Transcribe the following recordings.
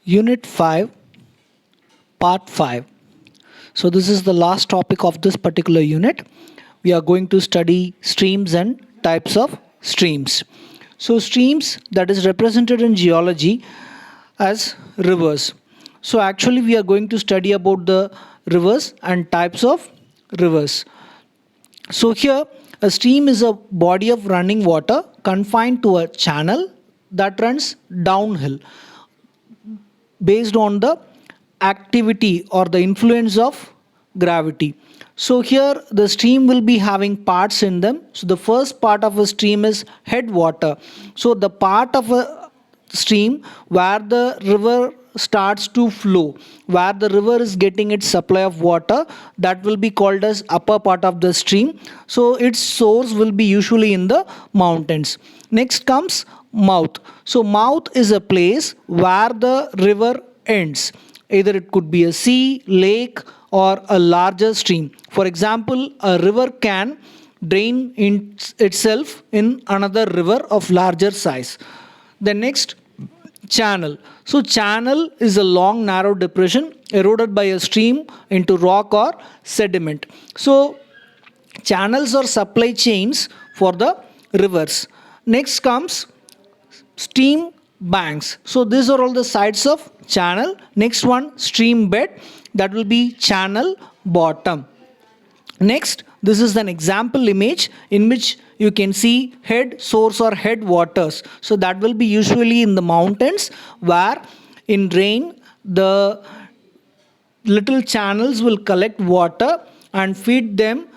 Unit 5, Part 5. So, this is the last topic of this particular unit. We are going to study streams and types of streams. So, streams that is represented in geology as rivers. So, actually, we are going to study about the rivers and types of rivers. So, here a stream is a body of running water confined to a channel that runs downhill based on the activity or the influence of gravity. So here the stream will be having parts in them. So the first part of a stream is headwater. So the part of a stream where the river starts to flow, where the river is getting its supply of water, that will be called as upper part of the stream. So its source will be usually in the mountains. Next comes mouth. So mouth is a place where the river ends. Either it could be a sea, lake, or a larger stream. For example, a river can drain itself in another river of larger size. The next, channel. So channel is a long narrow depression eroded by a stream into rock or sediment. So channels are supply chains for the rivers. Next comes stream banks. So these are all the sides of channel. Next one, stream bed, that will be channel bottom. Next, this is an example image in which you can see head source or head waters. So that will be usually in the mountains where in rain the little channels will collect water and feed them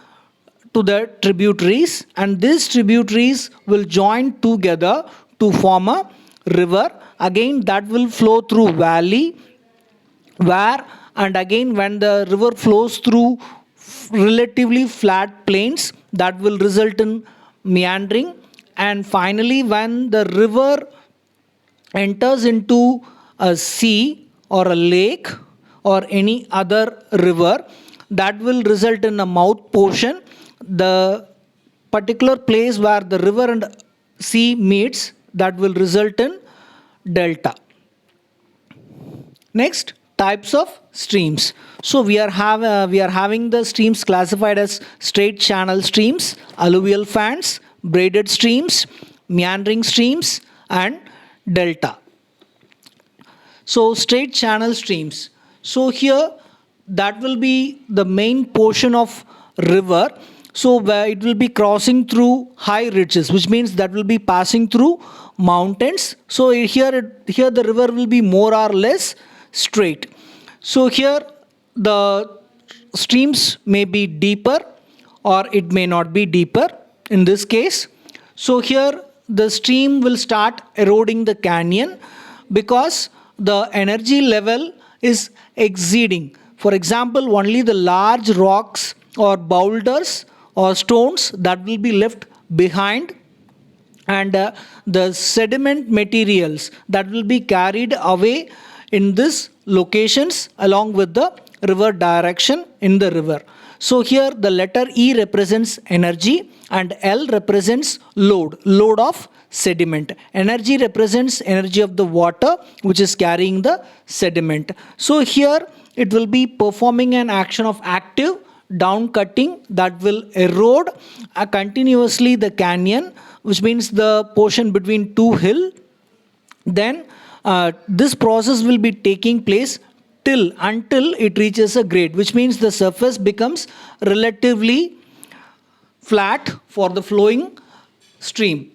to the tributaries, and these tributaries will join together to form a river. Again that will flow through valley where, and again when the river flows through relatively flat plains, that will result in meandering, and finally when the river enters into a sea or a lake or any other river, that will result in a mouth portion, the particular place where the river and sea meets, that will result in delta. Next, types of streams. So we are having the streams classified as straight channel streams, alluvial fans, braided streams, meandering streams, and delta. So straight channel streams. So here that will be the main portion of river. So where it will be crossing through high ridges, which means that will be passing through mountains. So here the river will be more or less straight. So here the streams may be deeper or it may not be deeper in this case. So here the stream will start eroding the canyon because the energy level is exceeding. For example, only the large rocks or boulders or stones that will be left behind, and the sediment materials that will be carried away in these locations along with the river direction in the river. So here the letter E represents energy and L represents load of sediment. Energy represents energy of the water which is carrying the sediment. So here it will be performing an action of active down cutting that will erode continuously the canyon, which means the portion between two hill. Then this process will be taking place until it reaches a grade, which means the surface becomes relatively flat for the flowing stream.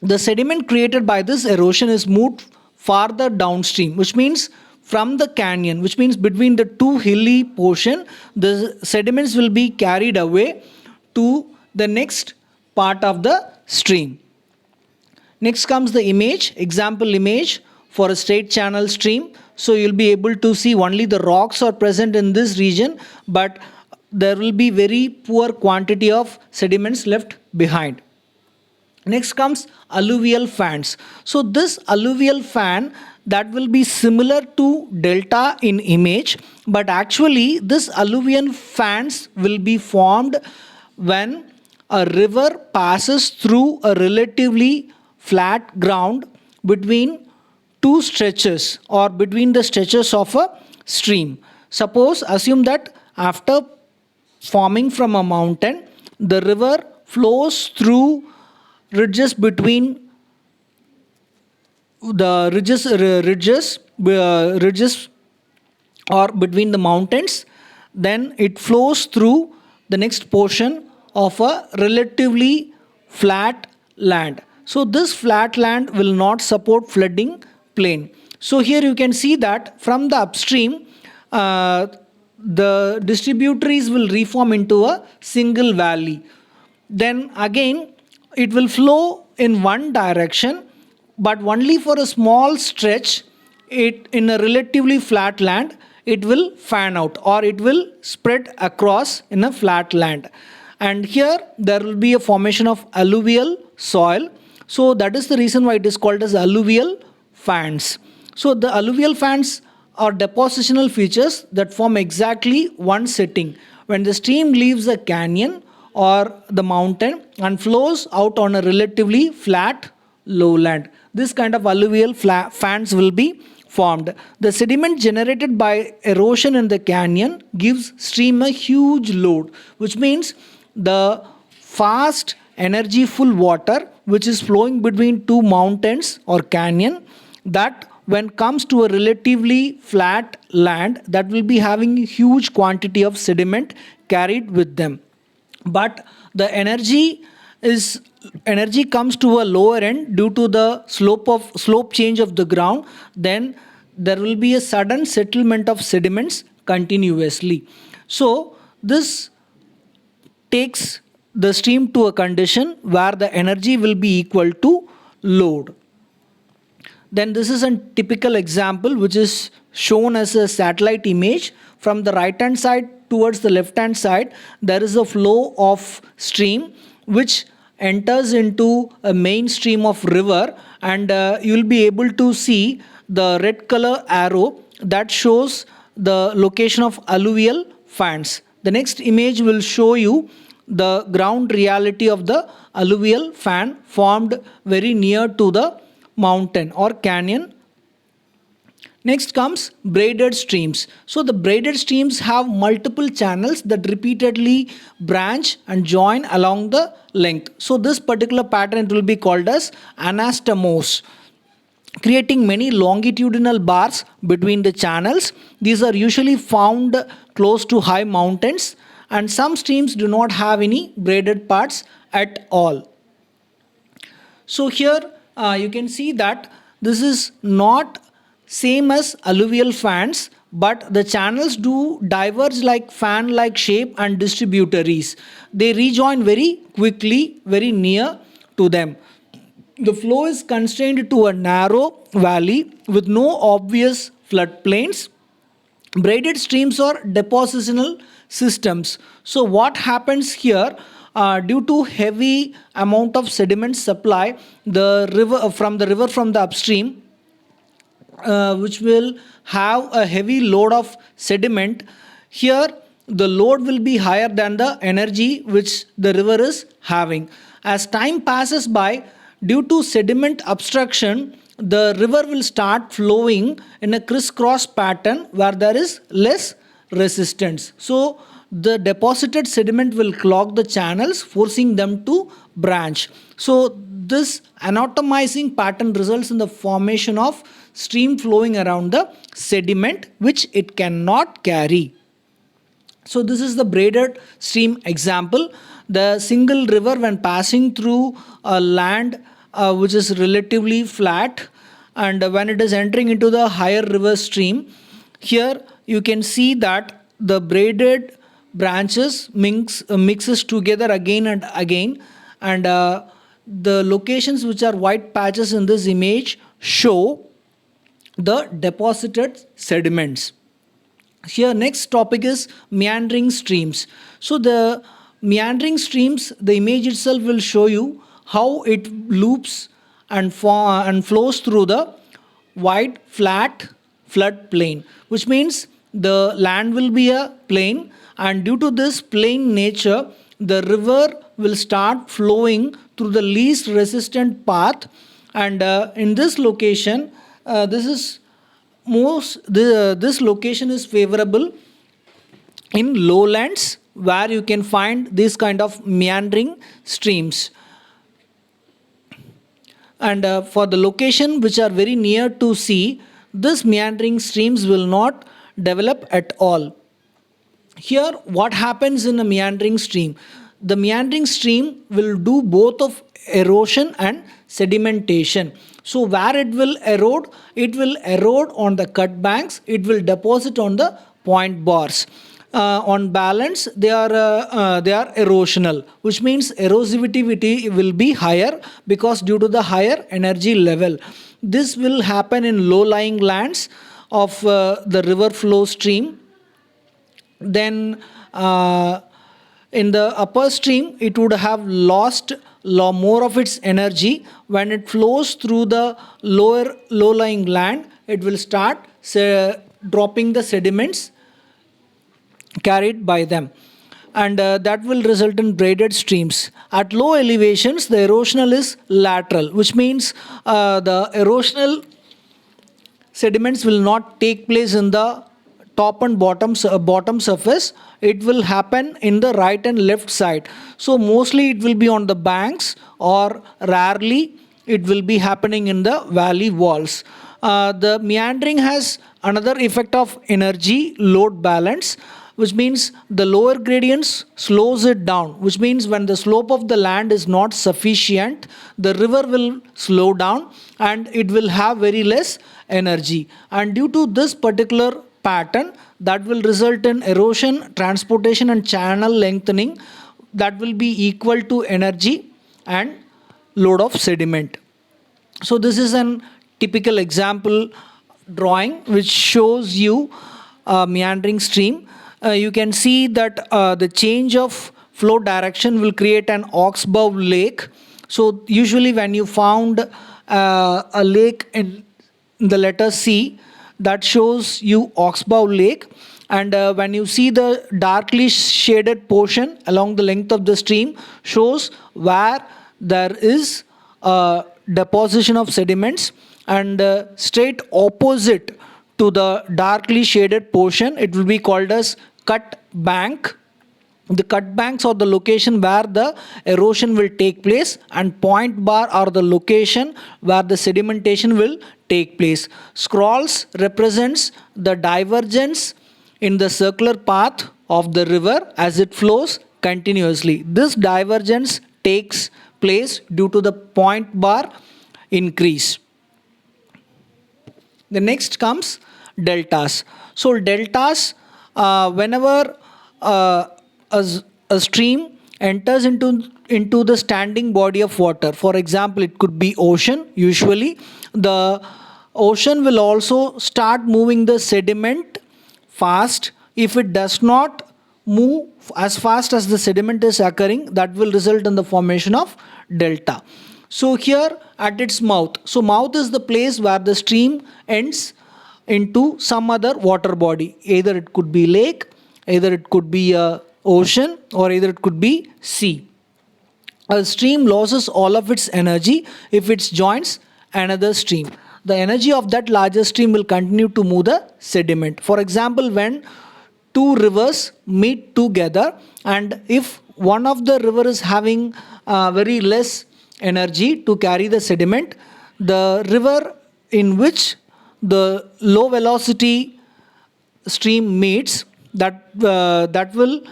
The sediment created by this erosion is moved farther downstream, which means from the canyon, which means between the two hilly portion, the sediments will be carried away to the next part of the stream. Next comes the image, example image for a straight channel stream. So you'll be able to see only the rocks are present in this region, but there will be very poor quantity of sediments left behind. Next comes alluvial fans. So this alluvial fan, that will be similar to delta in image, but actually this alluvial fans will be formed when a river passes through a relatively flat ground between two stretches or between the stretches of a stream. Suppose assume that after forming from a mountain, the river flows through ridges between the ridges or between the mountains. Then it flows through the next portion of a relatively flat land. So this flat land will not support flooding plain. So here you can see that from the upstream, the distributaries will reform into a single valley. Then again it will flow in one direction, but only for a small stretch. It in a relatively flat land, it will fan out or it will spread across in a flat land. And here there will be a formation of alluvial soil. So that is the reason why it is called as alluvial fans. So the alluvial fans are depositional features that form exactly one setting when the stream leaves a canyon or the mountain and flows out on a relatively flat lowland. This kind of alluvial fans will be formed. The sediment generated by erosion in the canyon gives stream a huge load, which means the fast energy full water which is flowing between two mountains or canyon, that when comes to a relatively flat land, that will be having huge quantity of sediment carried with them. But the energy comes to a lower end due to the slope change of the ground. Then there will be a sudden settlement of sediments continuously. So this takes the stream to a condition where the energy will be equal to load. Then this is a typical example which is shown as a satellite image. From the right hand side towards the left hand side, there is a flow of stream which enters into a main stream of river, and you will be able to see the red color arrow that shows the location of alluvial fans. The next image will show you the ground reality of the alluvial fan formed very near to the mountain or canyon. Next comes braided streams. So the braided streams have multiple channels that repeatedly branch and join along the length. So this particular pattern, it will be called as anastomose, creating many longitudinal bars between the channels. These are usually found close to high mountains, and some streams do not have any braided parts at all. So here you can see that this is not same as alluvial fans, but the channels do diverge like fan like shape and distributaries. They rejoin very quickly, very near to them. The flow is constrained to a narrow valley with no obvious floodplains. Braided streams are depositional systems. So what happens here, due to heavy amount of sediment supply, the river from the upstream, which will have a heavy load of sediment, here the load will be higher than the energy which the river is having. As time passes by, due to sediment obstruction, the river will start flowing in a crisscross pattern where there is less resistance. So the deposited sediment will clog the channels, forcing them to branch. So this anatomizing pattern results in the formation of stream flowing around the sediment which it cannot carry. So this is the braided stream example. The single river, when passing through a land which is relatively flat, and when it is entering into the higher river stream, here you can see that the braided branches mixes together again and again, and the locations which are white patches in this image show the deposited sediments. Here next topic is meandering streams. So the meandering streams, the image itself will show you how it loops and flows through the wide flat flood plain, which means the land will be a plain, and due to this plain nature, the river will start flowing through the least resistant path, and in this location This is this location is favorable in lowlands where you can find this kind of meandering streams. And for the location which are very near to sea, this meandering streams will not develop at all. Here what happens in a meandering stream, the meandering stream will do both of erosion and sedimentation. So where it will erode on the cut banks, it will deposit on the point bars. On balance they are erosional, which means erosivity will be higher because due to the higher energy level. This will happen in low lying lands of the river flow stream. Then in the upper stream it would have lost more of its energy. When it flows through the low lying land, it will start dropping the sediments carried by them, and that will result in braided streams. At low elevations the erosional is lateral, which means the erosional sediments will not take place in the top and bottom surface. It will happen in the right and left side. So mostly it will be on the banks, or rarely it will be happening in the valley walls. The meandering has another effect of energy load balance, which means the lower gradients slows it down, which means when the slope of the land is not sufficient, the river will slow down and it will have very less energy. And due to this particular pattern, that will result in erosion, transportation and channel lengthening that will be equal to energy and load of sediment. So this is an typical example drawing which shows you a meandering stream. You can see that the change of flow direction will create an oxbow lake. So usually when you found a lake in the letter C, that shows you oxbow lake. And when you see the darkly shaded portion along the length of the stream, shows where there is a deposition of sediments. And straight opposite to the darkly shaded portion, it will be called as cut bank. The cut banks are the location where the erosion will take place, and point bar are the location where the sedimentation will take place. Scrolls represents the divergence in the circular path of the river as it flows continuously. This divergence takes place due to the point bar increase. The next comes deltas. So deltas, whenever a stream enters into the standing body of water, for example it could be ocean, usually the ocean will also start moving the sediment fast. If it does not move as fast as the sediment is occurring, that will result in the formation of delta. So here at its mouth, so mouth is the place where the stream ends into some other water body. Either it could be lake, either it could be a ocean, or either it could be sea. A stream loses all of its energy if it joins another stream. The energy of that larger stream will continue to move the sediment. For example, when two rivers meet together, and if one of the river is having very less energy to carry the sediment, the river in which the low velocity stream meets, that will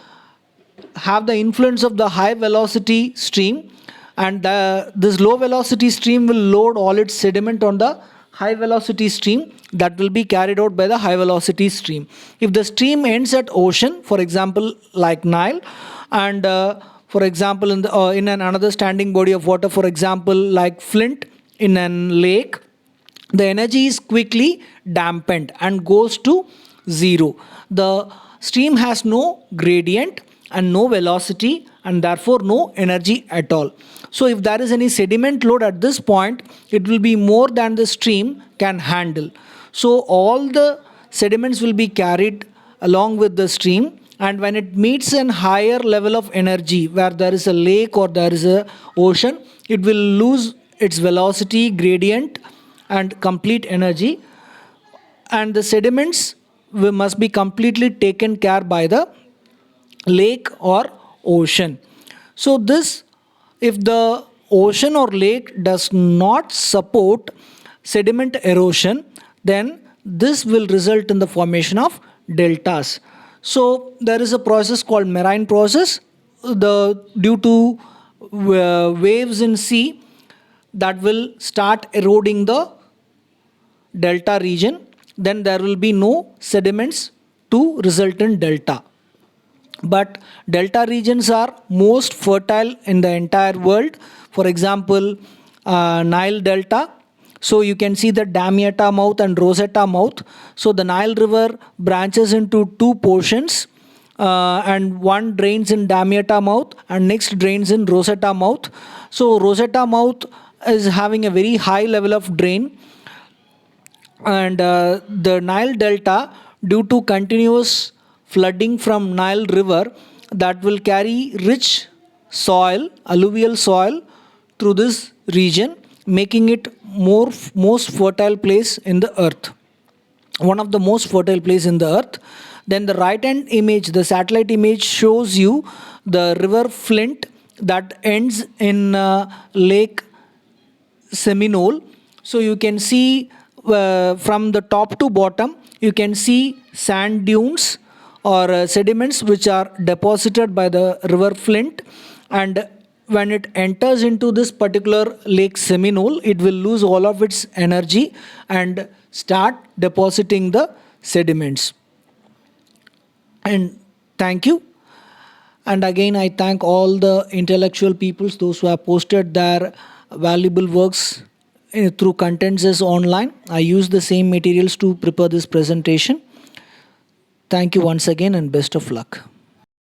have the influence of the high velocity stream, and this low velocity stream will load all its sediment on the high velocity stream that will be carried out by the high velocity stream. If the stream ends at ocean, for example like Nile, and for example in another standing body of water, for example like Flint in a lake, the energy is quickly dampened and goes to zero. The stream has no gradient and no velocity, and therefore no energy at all. So if there is any sediment load at this point, it will be more than the stream can handle. So all the sediments will be carried along with the stream, and when it meets a higher level of energy where there is a lake or there is a ocean, it will lose its velocity gradient and complete energy, and the sediments must be completely taken care by the lake or ocean. So this, if the ocean or lake does not support sediment erosion, then this will result in the formation of deltas. So there is a process called marine process. The due to waves in sea, that will start eroding the delta region, then there will be no sediments to result in delta. But delta regions are most fertile in the entire world. For example, Nile Delta. So you can see the Damietta mouth and Rosetta mouth. So the Nile River branches into two portions, and one drains in Damietta mouth and next drains in Rosetta mouth. So Rosetta mouth is having a very high level of drain, and the Nile Delta, due to continuous flooding from Nile River, that will carry rich soil, alluvial soil, through this region, making it most fertile place in the earth, one of the most fertile place in the earth. Then the right hand image, the satellite image, shows you the river Flint that ends in Lake Seminole. So you can see from the top to bottom, you can see sand dunes or sediments which are deposited by the river Flint, and when it enters into this particular Lake Seminole, it will lose all of its energy and start depositing the sediments. And thank you. And again, I thank all the intellectual peoples, those who have posted their valuable works through Contents online. I use the same materials to prepare this presentation. Thank you once again and best of luck.